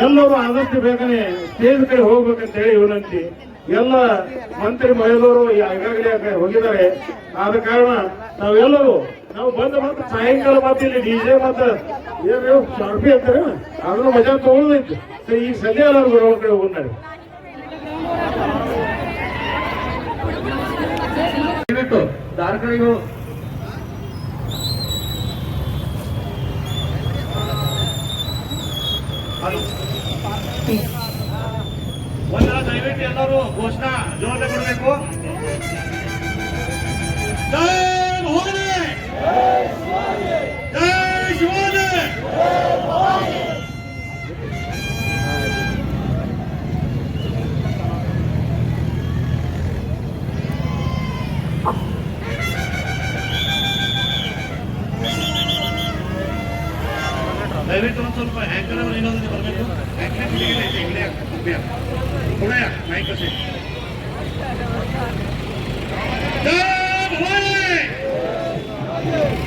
ಎಲ್ಲರೂ ಆದಷ್ಟು ಬೇಗನೆ ಸ್ಟೇಜ್ ಕಡೆ ಹೋಗ್ಬೇಕಂತ ಹೇಳಿ ವಿನಂತಿ. ಎಲ್ಲ ಮಂತ್ರಿ ಮಹಿಳೆಯರು ಈಗಾಗಲೇ ಹೋಗಿದ್ದಾರೆ. ಆದ ಕಾರಣ ನಾವೆಲ್ಲರೂ ನಾವು ಬಂದ ಮತ್ತೆ ಸಾಯಂಕಾಲ ಮತ್ತೆ ಇಲ್ಲಿ ಡಿಜೆ ಮತ್ತೆ ಏನು ಶಾರ್ಪಿ ಅಂತಾರೆ ಅದನ್ನು ಮಜಾ ತಗೊಳ್ಳೋದೈತಿ. ಈಗ ಸದ್ಯ ಎಲ್ಲರೂ ಬರೋ ಕಡೆ ಹೋಗ್ತಾರೆ. ದಾರ್ಕಳಿಗಳು ಒಂದರ ದಯವಿಟ್ಟು ಎಲ್ಲರೂ ಘೋಷಣಾ ಜೋರನೆ ಕೊಡಬೇಕು. ಜೈ ಭವಾನಿ, ಜೈ ಶಿವಾಜಿ. ದಯವಿಟ್ಟು ಒಂದು ಸ್ವಲ್ಪ ಆಂಕರ್ ಅವರು ಏನಾದ್ರು ಬರಬೇಕು. ಜೈ ಭವಾನಿ,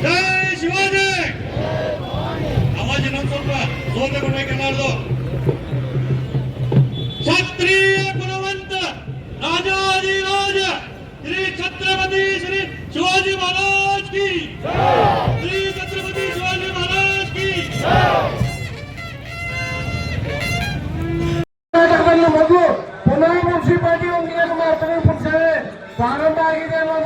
ಜೈ ಶಿವಾಜಿ. ಆವಾಜ್ ಇನ್ನೊಂದು ಸ್ವಲ್ಪ ಜೋರ್ ತಗೊಂಡ್ಬೇಕೆಲ್ಲಾರ್ದು. ಕ್ಷತ್ರಿಯ ಗುಣವಂತ ರಾಜಾಧಿರಾಜ ಶ್ರೀ ಛತ್ರಪತಿ ಶ್ರೀ ಶಿವಾಜಿ ಮಹಾರಾಜ್ ಕಿ, ಶ್ರೀ ಛತ್ರಪತಿ ಶಿವಾಜಿ ಮಹಾರಾಜ್ ಕಿ. ಮೊದಲು ಪುನಃ ಮುನ್ಸಿಪಾಲಿಟಿ ಒಂದು ಏನು ಮಾಡ್ತಾರೆ ಪ್ರಾರಂಭ ಆಗಿದೆ ಅನ್ನೋದು